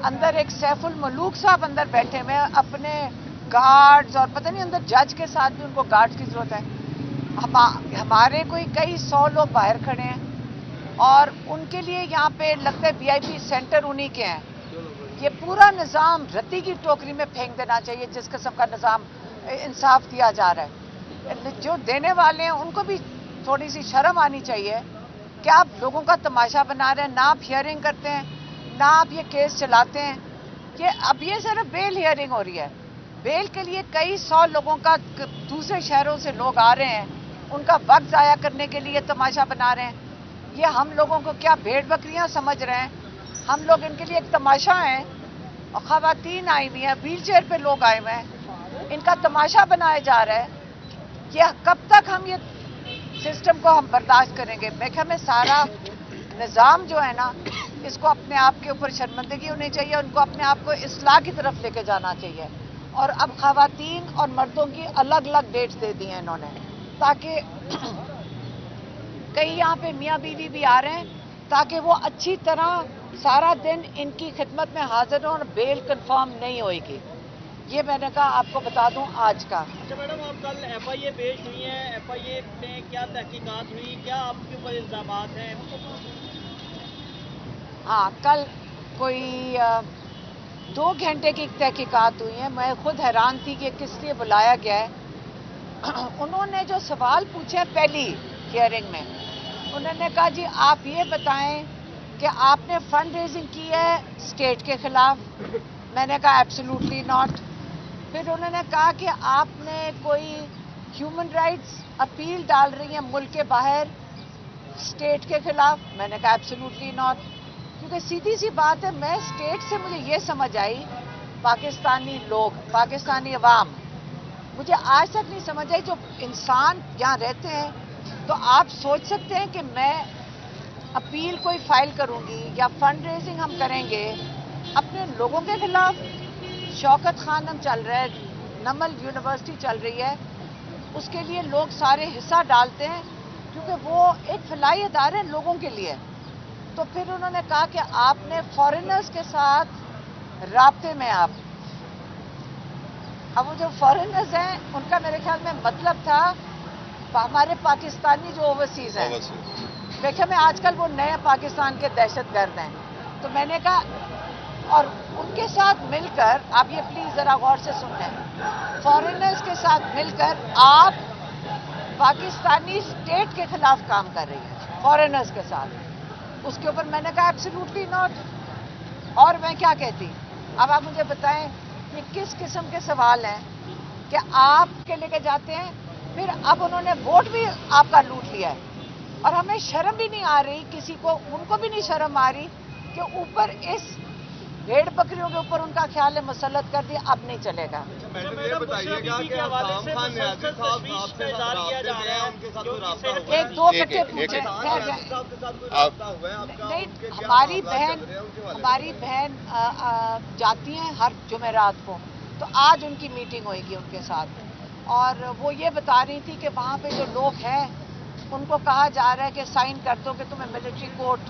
اندر ایک سیف الملوک صاحب اندر بیٹھے ہوئے ہیں اپنے گارڈز اور پتہ نہیں اندر جج کے ساتھ بھی ان کو گارڈز کی ضرورت ہے. ہمارے کوئی کئی 100 لوگ باہر کھڑے ہیں اور ان کے لیے یہاں پہ لگتا ہے VIP سینٹر انہی کے ہیں. یہ پورا نظام رتی کی ٹوکری میں پھینک دینا چاہیے جس قسم کا نظام انصاف دیا جا رہا ہے. جو دینے والے ہیں ان کو بھی تھوڑی سی شرم آنی چاہیے کہ آپ لوگوں کا تماشا بنا رہے ہیں, نہ آپ ہیئرنگ کرتے ہیں نہ آپ یہ کیس چلاتے ہیں. اب یہ صرف بیل ہیئرنگ ہو رہی ہے. بیل کے لیے کئی 100 لوگوں کا دوسرے شہروں سے لوگ آ رہے ہیں, ان کا وقت ضائع کرنے کے لیے تماشا بنا رہے ہیں. یہ ہم لوگوں کو کیا بھیڑ بکریاں سمجھ رہے ہیں؟ ہم لوگ ان کے لیے ایک تماشا ہیں. اور خواتین آئی ہوئی ہیں, ویل چیئر پہ لوگ آئے ہوئے ہیں, ان کا تماشا بنایا جا رہا ہے. یہ کب تک ہم یہ سسٹم کو ہم برداشت کریں گے؟ میں کہ ہمیں سارا نظام جو ہے نا اس کو اپنے آپ کے اوپر شرمندگی ہونی چاہیے, ان کو اپنے آپ کو اصلاح کی طرف لے کے جانا چاہیے. اور اب خواتین اور مردوں کی الگ الگ ڈیٹس دے دی ہیں انہوں نے, تاکہ کئی یہاں پہ میاں بیوی بھی آ رہے ہیں تاکہ وہ اچھی طرح سارا دن ان کی خدمت میں حاضر ہوں اور بیل کنفرم نہیں ہوئے گی. یہ میں نے کہا آپ کو بتا دوں آج کا. اچھا میڈم, آپ کل FIA پیش ہوئی ہیں, FIA میں کیا تحقیقات ہوئی, کیا آپ کے اوپر الزامات ہیں؟ ہاں, کل کوئی 2 گھنٹے کی تحقیقات ہوئی ہیں. میں خود حیران تھی کہ کس لیے بلایا گیا ہے. انہوں نے جو سوال پوچھے پہلی ہیئرنگ میں, انہوں نے کہا جی آپ یہ بتائیں کہ آپ نے فنڈ ریزنگ کی ہے اسٹیٹ کے خلاف. میں نے کہا ایبسلیوٹلی ناٹ. پھر انہوں نے کہا کہ آپ نے کوئی ہیومن رائٹس اپیل ڈال رہی ہیں ملک کے باہر اسٹیٹ کے خلاف. میں نے کہا ایبسلیوٹلی ناٹ. کیونکہ سیدھی سی بات ہے, میں اسٹیٹ سے مجھے یہ سمجھ آئی, پاکستانی لوگ, پاکستانی عوام, مجھے آج تک نہیں سمجھ آئی. جو انسان یہاں رہتے ہیں تو آپ سوچ سکتے ہیں کہ میں اپیل کوئی فائل کروں گی یا فنڈ ریزنگ ہم کریں گے اپنے لوگوں کے خلاف. شوکت خانم چل رہا ہے, نمل یونیورسٹی چل رہی ہے, اس کے لیے لوگ سارے حصہ ڈالتے ہیں کیونکہ وہ ایک فلاحی ادارے ہیں لوگوں کے لیے. تو پھر انہوں نے کہا کہ آپ نے فارنرز کے ساتھ رابطے میں آپ. اب وہ جو فارنرز ہیں ان کا میرے خیال میں مطلب تھا ہمارے پاکستانی جو اوورسیز ہیں. دیکھیں میں آج کل وہ نئے پاکستان کے دہشت گرد ہیں. تو میں نے کہا, اور ان کے ساتھ مل کر, آپ یہ پلیز ذرا غور سے سن لیں, فارنرز کے ساتھ مل کر آپ پاکستانی اسٹیٹ کے خلاف کام کر رہی ہیں فارنرز کے ساتھ. اس کے اوپر میں نے کہا ایبسلیوٹلی ناٹ. اور میں کیا کہتی؟ اب آپ مجھے بتائیں یہ کس قسم کے سوال ہیں کہ آپ کے لے کے جاتے ہیں. پھر اب انہوں نے ووٹ بھی آپ کا لوٹ لیا ہے, اور ہمیں شرم بھی نہیں آ رہی کسی کو, ان کو بھی نہیں شرم آ رہی کہ اوپر اس بھیڑ بکریوں کے اوپر ان کا خیال ہے مسلط کر دیا, اب نہیں چلے گا. ایک دو بچے پوچھے نہیں, ہماری بہن جاتی ہیں ہر جمعرات کو, تو آج ان کی میٹنگ ہوئے گی ان کے ساتھ, اور وہ یہ بتا رہی تھی کہ وہاں پہ جو لوگ ہیں ان کو کہا جا رہا ہے کہ سائن کر دو کہ تمہیں ملٹری کورٹ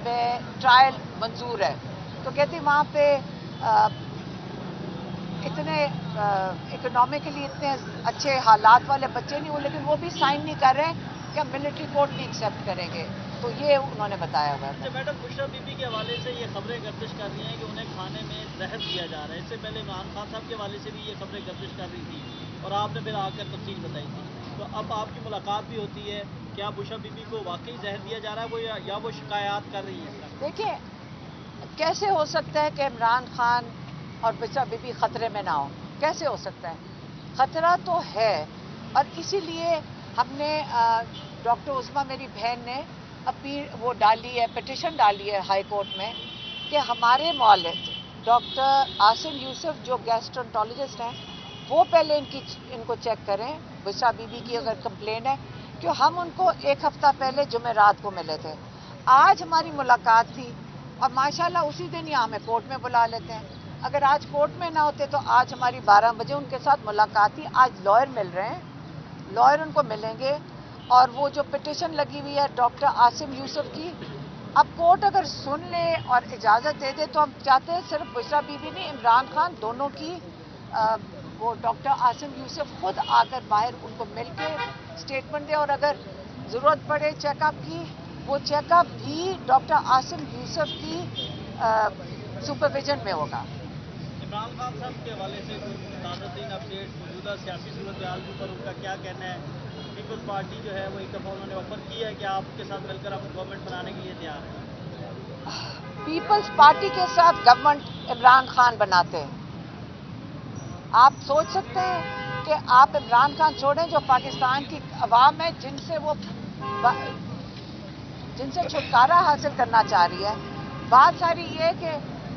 میں ٹرائل منظور ہے. تو کہتی وہاں پہ اتنے اکنامکلی اتنے اچھے حالات والے بچے نہیں ہوئے, لیکن وہ بھی سائن نہیں کر رہے کہ ہم ملٹری کورٹ بھی ایکسیپٹ کریں گے. تو یہ انہوں نے بتایا ہوا ہے. میڈم, بشرا بی بی کے حوالے سے یہ خبریں گردش کر رہی ہیں کہ انہیں کھانے میں زہر دیا جا رہا ہے. اس سے پہلے عمران خان صاحب کے حوالے سے بھی یہ خبریں گردش کر رہی تھی اور آپ نے پھر آ کر تفصیل بتائی تھی. تو اب آپ کی ملاقات بھی ہوتی ہے, کیا بشرا بی بی کو واقعی زہر دیا جا رہا ہے وہ, یا وہ شکایات کر رہی ہیں؟ دیکھیں کیسے ہو سکتا ہے کہ عمران خان اور بشرا بی بی خطرے میں نہ ہو؟ کیسے ہو سکتا ہے؟ خطرہ تو ہے, اور اسی لیے ہم نے ڈاکٹر عظمیٰ میری بہن نے اپیل وہ ڈالی ہے, پٹیشن ڈالی ہے ہائی کورٹ میں کہ ہمارے مولد ڈاکٹر عاصم یوسف جو گیسٹرونٹالوجسٹ ہیں وہ پہلے ان کو چیک کریں, بشرا بی بی کی اگر کمپلین ہے, کہ ہم ان کو 1 ہفتہ پہلے جمعرات کو ملے تھے. آج ہماری ملاقات تھی اور ماشاءاللہ اسی دن یہاں ہمیں کورٹ میں بلا لیتے ہیں. اگر آج کورٹ میں نہ ہوتے تو آج ہماری 12 بجے ان کے ساتھ ملاقات تھی. آج لائر مل رہے ہیں, لائر ان کو ملیں گے, اور وہ جو پٹیشن لگی ہوئی ہے ڈاکٹر عاصم یوسف کی اب کورٹ اگر سن لے اور اجازت دے دے تو ہم چاہتے ہیں صرف بشرا بی بی نہیں، عمران خان دونوں کی وہ ڈاکٹر عاصم یوسف خود آ کر باہر ان کو مل کے اسٹیٹمنٹ دے، اور اگر ضرورت پڑے چیک اپ کی، وہ چیک اپ بھی ڈاکٹر عاصم یوسف کی سپرویژن میں ہوگا۔ عمران خان صاحب کے حوالے سے تازہ ترین اپڈیٹ موجودہ سیاسی صورتحال کے اوپر ان کا کیا کہنا ہے؟ پیپلز پارٹی جو ہے وہ ایک دفعہ انہوں نے آفر کی ہے کہ آپ کے ساتھ مل کر ہم گورنمنٹ بنانے کے لیے تیار ہیں۔ پیپلز پارٹی کے ساتھ گورنمنٹ عمران خان بناتے ہیں۔ آپ سوچ سکتے ہیں کہ آپ عمران خان چھوڑیں جو پاکستان کی عوام ہے جن سے چھٹکارا حاصل کرنا چاہ رہی ہے۔ بات ساری یہ کہ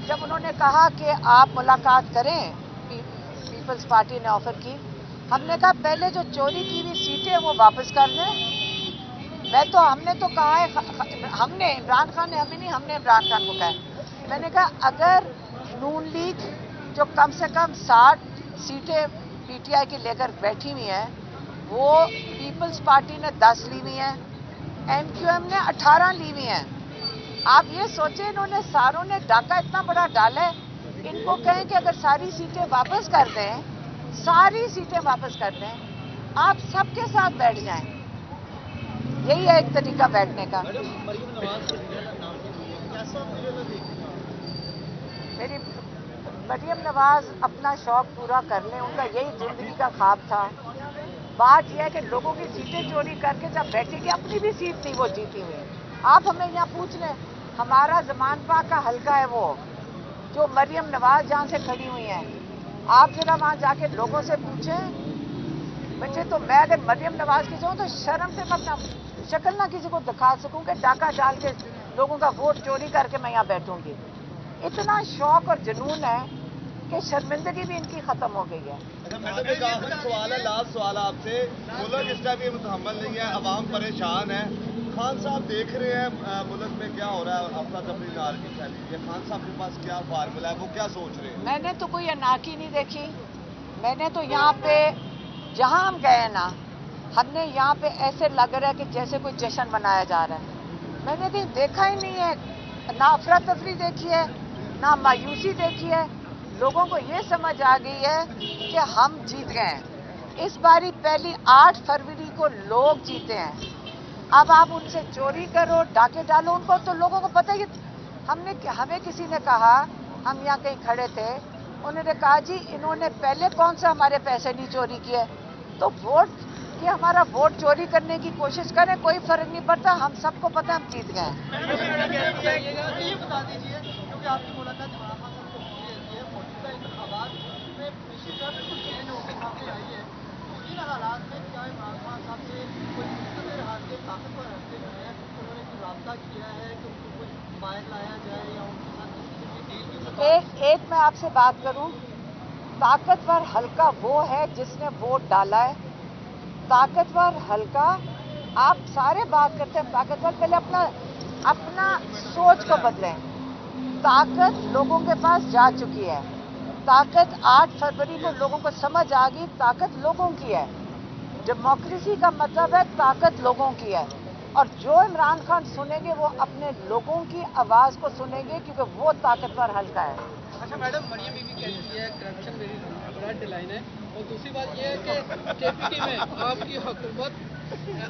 جب انہوں نے کہا کہ آپ ملاقات کریں، پیپلز پارٹی نے آفر کی، ہم نے کہا پہلے جو چوری کی ہوئی سیٹیں وہ واپس کر دیں۔ ہم نے تو کہا ہے، ہم نے عمران خان نے ہمیں نہیں، ہم نے عمران خان کو کہا ہے، میں نے کہا اگر نون لیگ جو کم سے کم 60 سیٹیں پی ٹی آئی کی لے کر بیٹھی ہوئی ہیں، وہ پیپلز پارٹی نے 10 لی ہوئی ہیں، ایم کیو ایم نے 18 لی ہوئی ہیں۔ آپ یہ سوچیں انہوں نے ساروں نے ڈاکہ اتنا بڑا ڈالا ہے، ان کو کہیں کہ اگر ساری سیٹیں واپس کر دیں، ساری سیٹیں واپس کر دیں، آپ سب کے ساتھ بیٹھ جائیں، یہی ہے ایک طریقہ بیٹھنے کا۔ میری مریم نواز اپنا شوق پورا کر لیں، ان کا یہی زندگی کا خواب تھا۔ بات یہ ہے کہ لوگوں کی سیٹیں چوری کر کے جب بیٹھے گی، اپنی بھی سیٹ نہیں وہ جیتی ہوئی۔ آپ ہمیں یہاں پوچھ لیں، ہمارا زمان پاک کا حلقہ ہے وہ جو مریم نواز جہاں سے کھڑی ہوئی ہیں، آپ ذرا وہاں جا کے لوگوں سے پوچھیں۔ مجھے تو میں اگر مریم نواز کی جاؤں تو شرم سے میں اپنا شکل نہ کسی کو دکھا سکوں کہ ڈاکہ ڈال کے لوگوں کا ووٹ چوری کر کے میں یہاں بیٹھوں گی۔ اتنا شوق اور جنون ہے کہ شرمندگی بھی ان کی ختم ہو گئی ہے۔ میڈم ایک آخری سوال ہے، لاسٹ سوال آپ سے، ملک اس ٹائم یہ متحمل نہیں ہے، عوام پریشان ہے، خان صاحب دیکھ رہے ہیں ملک میں کیا ہو رہا ہے، افراتفری نارکی پھیلی ہے، خان صاحب کے پاس کیا فارمولہ ہے، وہ کیا سوچ رہے ہیں؟ میں نے تو کوئی اناکی نہیں دیکھی، میں نے تو یہاں پہ جہاں ہم گئے ہیں نا، ہم نے یہاں پہ ایسے لگ رہا ہے کہ جیسے کوئی جشن منایا جا رہا ہے، میں نے کہیں دیکھا ہی نہیں ہے، نہ افراتفری دیکھی ہے، نہ مایوسی دیکھی ہے۔ لوگوں کو یہ سمجھ آ گئی ہے کہ ہم جیت گئے ہیں۔ اس باری پہلی 8 فروری کو لوگ جیتے ہیں۔ اب آپ ان سے چوری کرو، ڈاکے ڈالو، ان کو تو لوگوں کو پتہ ہی۔ ہمیں کسی نے کہا، ہم یہاں کہیں کھڑے تھے، انہوں نے کہا جی انہوں نے پہلے کون سا ہمارے پیسے نہیں چوری کیے، تو ووٹ کہ ہمارا ووٹ چوری کرنے کی کوشش کریں، کوئی فرق نہیں پڑتا، ہم سب کو پتہ ہم جیت گئے ہیں۔ یہ بتا دیجیے کیونکہ آپ کی ملاقات عمران خان صاحب سے ہوتی رہتی ہے، موجودہ انتخابات میں پوزیشن جو ہے بالکل چینج ہو کے سامنے آئی ہے، تو ان حالات میں کیا عمران خان صاحب سے کوئی مقتدر حلقے، طاقتور حلقے جو ہیں انہوں نے کوئی رابطہ کیا ہے کہ ان کو کوئی باہر لایا جائے یا ان کے ساتھ کسی قسم کی ڈیل کی؟ ایک میں آپ سے بات کروں، طاقتور حلقہ وہ ہے جس نے ووٹ ڈالا ہے۔ طاقتور حلقہ، آپ سارے بات کرتے ہیں طاقتور، پہلے اپنا سوچ کو بدلیں۔ طاقت لوگوں کے پاس جا چکی ہے، طاقت 8 فروری کو لوگوں کو سمجھ آ گئی، طاقت لوگوں کی ہے۔ ڈیموکریسی کا مطلب ہے طاقت لوگوں کی ہے، اور جو عمران خان سنیں گے وہ اپنے لوگوں کی آواز کو سنیں گے، کیونکہ وہ طاقتور حلقہ ہے۔ اچھا میڈم، مریم بی بی کہتی ہے کرپشن میری ریڈ لائن ہے، اور دوسری بات یہ ہے کہ کے پی ٹی میں آپ کی حکومت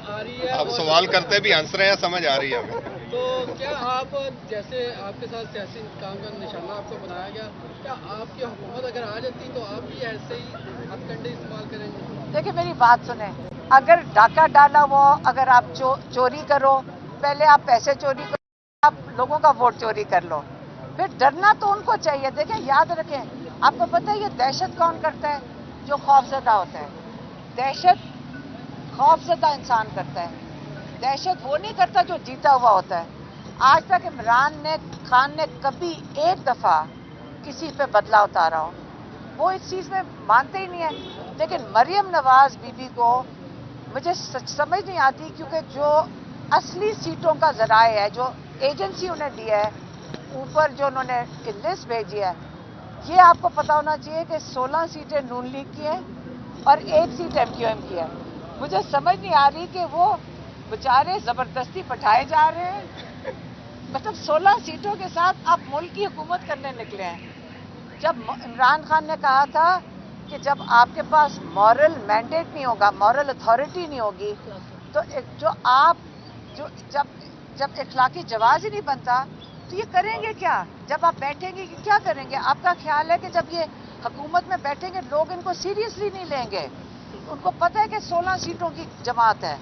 آ رہی ہے، آپ سوال کرتے بھی ہنس رہے ہیں، سمجھ آ رہی ہے ہمیں۔ تو کیا آپ جیسے آپ کے ساتھ سیاسی انتقام کا نشانہ آپ کو بنایا گیا، کیا آپ کی حکومت اگر آ جاتی تو آپ بھی ایسے ہی ہتھ کنڈے استعمال کریں گے؟ دیکھیں میری بات سنیں، اگر ڈاکہ ڈالا ہوا، اگر آپ چوری کرو، پہلے آپ پیسے چوری کرو، آپ لوگوں کا ووٹ چوری کر لو، پھر ڈرنا تو ان کو چاہیے۔ دیکھیں یاد رکھیں، آپ کو پتہ ہے یہ دہشت کون کرتا ہے؟ جو خوفزدہ ہوتا ہے۔ دہشت خوفزدہ انسان کرتا ہے، دہشت وہ نہیں کرتا جو جیتا ہوا ہوتا ہے۔ آج تک عمران خان نے کبھی ایک دفعہ کسی پہ بدلہ اتارا ہو، وہ اس چیز میں مانتے ہی نہیں ہیں۔ لیکن مریم نواز بی بی کو مجھے سمجھ نہیں آتی، کیونکہ جو اصلی سیٹوں کا ذرائع ہے، جو ایجنسی انہیں دی ہے، اوپر جو انہوں نے لسٹ بھیجی ہے، یہ آپ کو پتا ہونا چاہیے کہ 16 سیٹیں نون لیگ کی ہیں اور 1 سیٹ ایم کیو ایم کی ہے۔ مجھے سمجھ نہیں آ رہی کہ وہ بیچارے زبردستی بٹھائے جا رہے ہیں۔ مطلب 16 سیٹوں کے ساتھ آپ ملک کی حکومت کرنے نکلے ہیں. جب عمران خان نے کہا تھا کہ جب آپ کے پاس مورل مینڈیٹ نہیں ہوگا, مورل اتھارٹی نہیں ہوگی, تو جو آپ جب اخلاقی جواز ہی نہیں بنتا تو یہ کریں گے کیا؟ جب آپ بیٹھیں گے کیا کریں گے؟ آپ کا خیال ہے کہ جب یہ حکومت میں بیٹھیں گے لوگ ان کو سیریسلی نہیں لیں گے؟ ان کو پتہ ہے کہ 16 سیٹوں کی جماعت ہے.